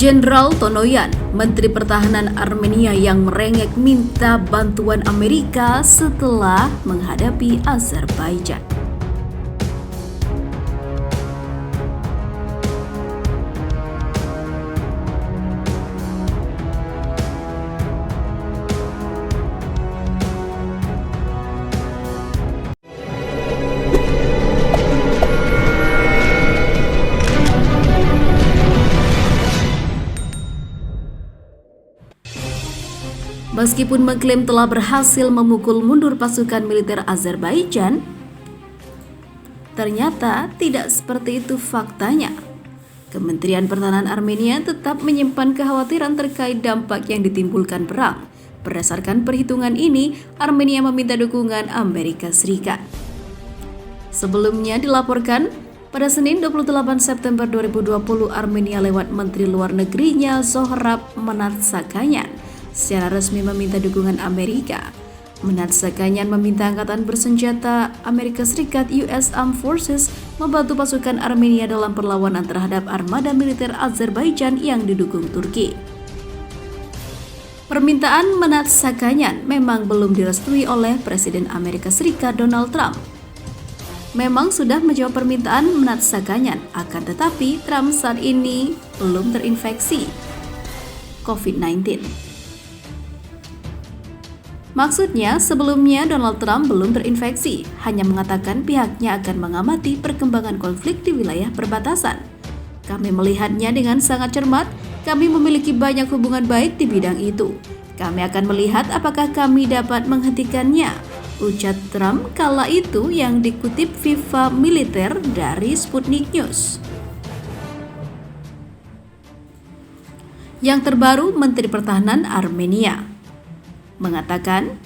Jenderal Tonoyan, Menteri Pertahanan Armenia yang merengek minta bantuan Amerika setelah menghadapi Azerbaijan. Meskipun mengklaim telah berhasil memukul mundur pasukan militer Azerbaijan, ternyata tidak seperti itu faktanya. Kementerian Pertahanan Armenia tetap menyimpan kekhawatiran terkait dampak yang ditimbulkan perang. Berdasarkan perhitungan ini, Armenia meminta dukungan Amerika Serikat. Sebelumnya dilaporkan, pada Senin 28 September 2020, Armenia lewat Menteri Luar Negerinya Zohrab Mnatsakanyan secara resmi meminta dukungan Amerika. Mnatsakanyan meminta angkatan bersenjata Amerika Serikat US Armed Forces membantu pasukan Armenia dalam perlawanan terhadap armada militer Azerbaijan yang didukung Turki. Permintaan Mnatsakanyan memang belum direstui oleh Presiden Amerika Serikat Donald Trump. Memang sudah menjawab permintaan Mnatsakanyan, akan tetapi Trump saat ini belum terinfeksi COVID-19. Maksudnya, sebelumnya Donald Trump belum terinfeksi, hanya mengatakan pihaknya akan mengamati perkembangan konflik di wilayah perbatasan. Kami melihatnya dengan sangat cermat, kami memiliki banyak hubungan baik di bidang itu. Kami akan melihat apakah kami dapat menghentikannya, ujar Trump kala itu yang dikutip Viva Militer dari Sputnik News. Yang terbaru, Menteri Pertahanan Armenia mengatakan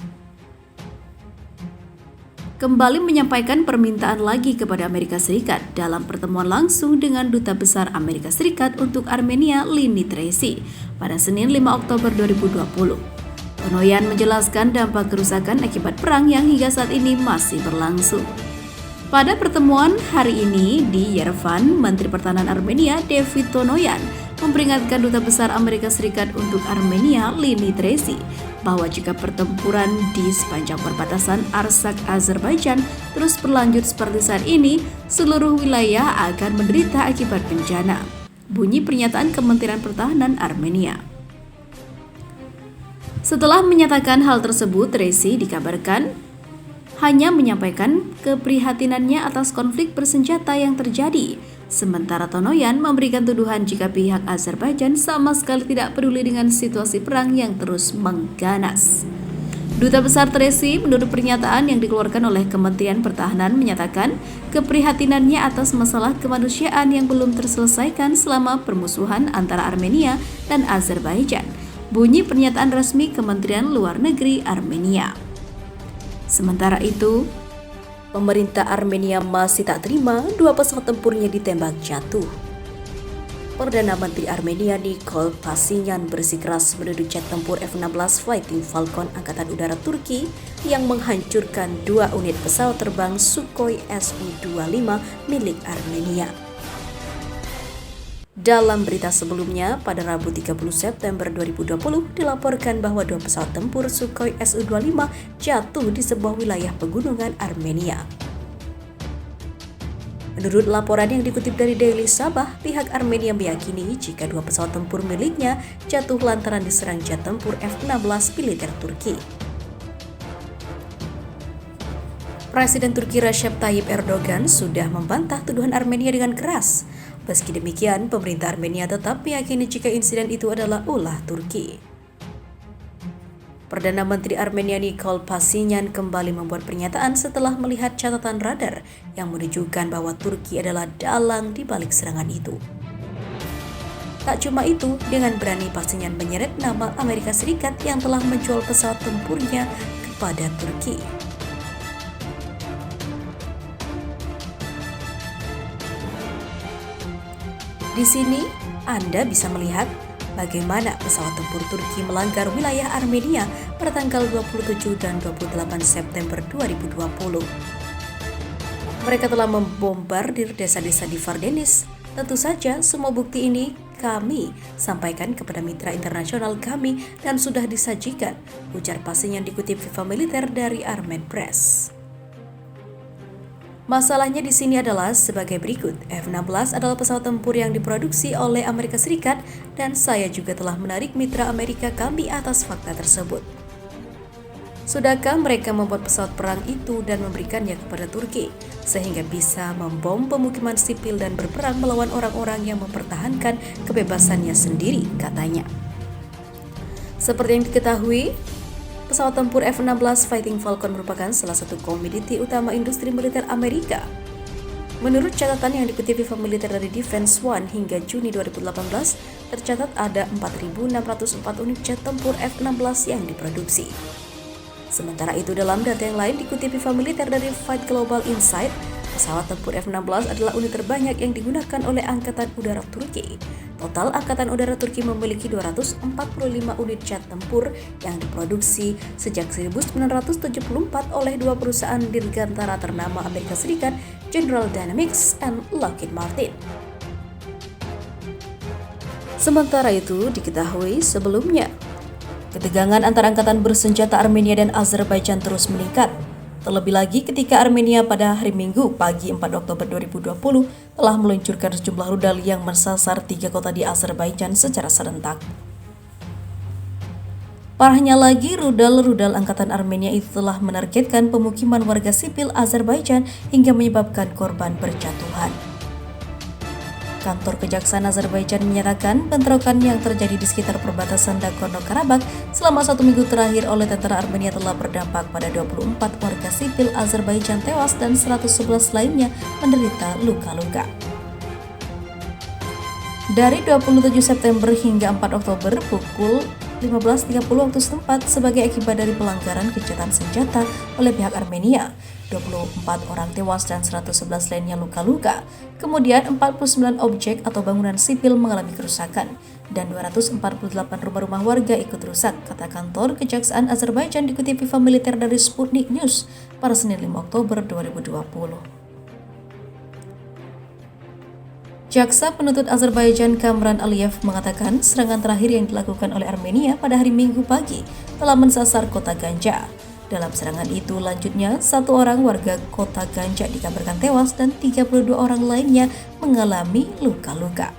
kembali menyampaikan permintaan lagi kepada Amerika Serikat dalam pertemuan langsung dengan Duta Besar Amerika Serikat untuk Armenia Lynne Tracy pada Senin 5 Oktober 2020. Tonoyan menjelaskan dampak kerusakan akibat perang yang hingga saat ini masih berlangsung. Pada pertemuan hari ini di Yerevan, Menteri Pertahanan Armenia David Tonoyan memperingatkan Duta Besar Amerika Serikat untuk Armenia Lynne Tracy bahwa jika pertempuran di sepanjang perbatasan Artsakh Azerbaijan terus berlanjut seperti saat ini, seluruh wilayah akan menderita akibat bencana. Bunyi pernyataan Kementerian Pertahanan Armenia. Setelah menyatakan hal tersebut, Tracy dikabarkan hanya menyampaikan keprihatinannya atas konflik bersenjata yang terjadi. Sementara Tonoyan memberikan tuduhan jika pihak Azerbaijan sama sekali tidak peduli dengan situasi perang yang terus mengganas. Duta Besar Tracy menurut pernyataan yang dikeluarkan oleh Kementerian Pertahanan menyatakan keprihatinannya atas masalah kemanusiaan yang belum terselesaikan selama permusuhan antara Armenia dan Azerbaijan. Bunyi pernyataan resmi Kementerian Luar Negeri Armenia. Sementara itu, pemerintah Armenia masih tak terima 2 pesawat tempurnya ditembak jatuh. Perdana Menteri Armenia Nikol Pashinyan bersikeras menuduh jet tempur F-16 Fighting Falcon Angkatan Udara Turki yang menghancurkan 2 unit pesawat terbang Sukhoi Su-25 milik Armenia. Dalam berita sebelumnya, pada Rabu 30 September 2020 dilaporkan bahwa 2 pesawat tempur Sukhoi Su-25 jatuh di sebuah wilayah pegunungan Armenia. Menurut laporan yang dikutip dari Daily Sabah, pihak Armenia meyakini jika 2 pesawat tempur miliknya jatuh lantaran diserang jet tempur F-16 militer Turki. Presiden Turki Recep Tayyip Erdogan sudah membantah tuduhan Armenia dengan keras. Meski demikian, pemerintah Armenia tetap meyakini jika insiden itu adalah ulah Turki. Perdana Menteri Armenia Nikol Pashinyan kembali membuat pernyataan setelah melihat catatan radar yang menunjukkan bahwa Turki adalah dalang di balik serangan itu. Tak cuma itu, dengan berani Pashinyan menyeret nama Amerika Serikat yang telah menjual pesawat tempurnya kepada Turki. Di sini, Anda bisa melihat bagaimana pesawat tempur Turki melanggar wilayah Armenia pada tanggal 27 dan 28 September 2020. Mereka telah membombardir desa-desa di Vardenis. Tentu saja semua bukti ini kami sampaikan kepada mitra internasional kami dan sudah disajikan, ujar Pasin yang dikutip Viva Militer dari Armed Press. Masalahnya di sini adalah sebagai berikut. F-16 adalah pesawat tempur yang diproduksi oleh Amerika Serikat dan saya juga telah menarik mitra Amerika kami atas fakta tersebut. Sudahkah mereka membuat pesawat perang itu dan memberikannya kepada Turki sehingga bisa membom pemukiman sipil dan berperang melawan orang-orang yang mempertahankan kebebasannya sendiri, katanya. Seperti yang diketahui, pesawat tempur F-16 Fighting Falcon merupakan salah satu komoditi utama industri militer Amerika. Menurut catatan yang dikutip Viva Militer dari Defense One hingga Juni 2018, tercatat ada 4.604 unit jet tempur F-16 yang diproduksi. Sementara itu dalam data yang lain dikutip Viva Militer dari Fight Global Insight, pesawat tempur F-16 adalah unit terbanyak yang digunakan oleh Angkatan Udara Turki. Total Angkatan Udara Turki memiliki 245 unit jet tempur yang diproduksi sejak 1974 oleh dua perusahaan dirgantara ternama Amerika Serikat, General Dynamics dan Lockheed Martin. Sementara itu diketahui sebelumnya, ketegangan antara angkatan bersenjata Armenia dan Azerbaijan terus meningkat. Terlebih lagi ketika Armenia pada hari Minggu pagi 4 Oktober 2020 telah meluncurkan sejumlah rudal yang menyasar 3 kota di Azerbaijan secara serentak. Parahnya lagi, rudal angkatan Armenia itu telah menargetkan pemukiman warga sipil Azerbaijan hingga menyebabkan korban berjatuhan. Kantor Kejaksaan Azerbaijan menyatakan bentrokan yang terjadi di sekitar perbatasan Nagorno-Karabakh selama 1 minggu terakhir oleh tentara Armenia telah berdampak pada 24 warga sipil Azerbaijan tewas dan 111 lainnya menderita luka-luka. Dari 27 September hingga 4 Oktober pukul 15.30 waktu setempat sebagai akibat dari pelanggaran gencatan senjata oleh pihak Armenia. 24 orang tewas dan 111 lainnya luka-luka. Kemudian 49 objek atau bangunan sipil mengalami kerusakan dan 248 rumah-rumah warga ikut rusak, kata kantor Kejaksaan Azerbaijan dikutip Viva Militer dari Sputnik News pada Senin 5 Oktober 2020. Jaksa penuntut Azerbaijan Kamran Aliyev mengatakan serangan terakhir yang dilakukan oleh Armenia pada hari Minggu pagi telah mensasar kota Ganja. Dalam serangan itu, lanjutnya, 1 orang warga kota Ganja dikabarkan tewas dan 32 orang lainnya mengalami luka-luka.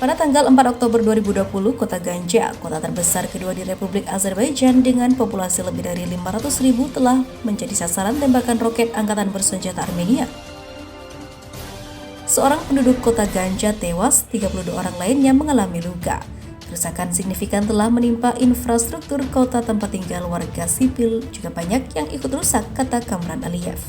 Pada tanggal 4 Oktober 2020, kota Ganja, kota terbesar kedua di Republik Azerbaijan dengan populasi lebih dari 500.000 telah menjadi sasaran tembakan roket angkatan bersenjata Armenia. Seorang penduduk kota Ganja tewas, 32 orang lainnya mengalami luka. Kerusakan signifikan telah menimpa infrastruktur kota tempat tinggal warga sipil, juga banyak yang ikut rusak, kata Kamran Aliyev.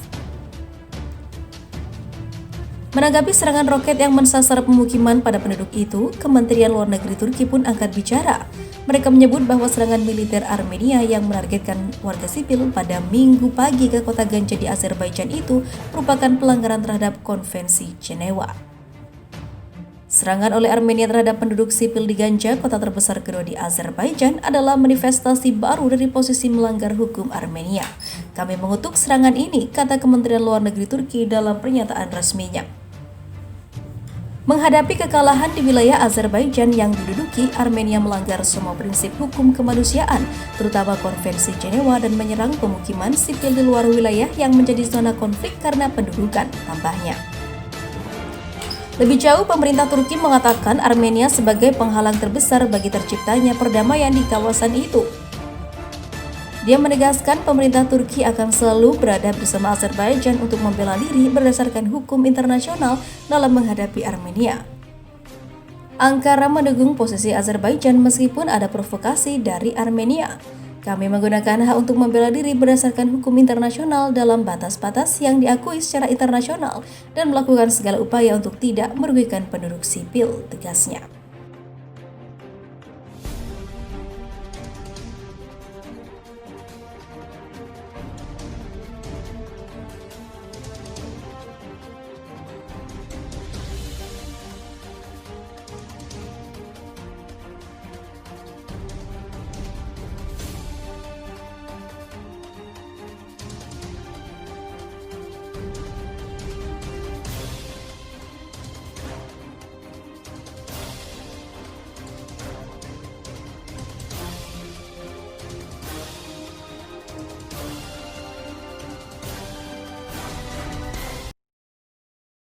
Menanggapi serangan roket yang mensasar pemukiman pada penduduk itu, Kementerian Luar Negeri Turki pun angkat bicara. Mereka menyebut bahwa serangan militer Armenia yang menargetkan warga sipil pada Minggu pagi ke kota Ganja di Azerbaijan itu merupakan pelanggaran terhadap Konvensi Jenewa. Serangan oleh Armenia terhadap penduduk sipil di Ganja, kota terbesar kedua di Azerbaijan, adalah manifestasi baru dari posisi melanggar hukum Armenia. Kami mengutuk serangan ini, kata Kementerian Luar Negeri Turki dalam pernyataan resminya. Menghadapi kekalahan di wilayah Azerbaijan yang diduduki, Armenia melanggar semua prinsip hukum kemanusiaan, terutama Konvensi Jenewa, dan menyerang pemukiman sipil di luar wilayah yang menjadi zona konflik karena pendudukan, tambahnya. Lebih jauh, pemerintah Turki mengatakan Armenia sebagai penghalang terbesar bagi terciptanya perdamaian di kawasan itu. Dia menegaskan pemerintah Turki akan selalu berada bersama Azerbaijan untuk membela diri berdasarkan hukum internasional dalam menghadapi Armenia. Ankara mendukung posisi Azerbaijan meskipun ada provokasi dari Armenia. Kami menggunakan hak untuk membela diri berdasarkan hukum internasional dalam batas-batas yang diakui secara internasional dan melakukan segala upaya untuk tidak merugikan penduduk sipil, tegasnya.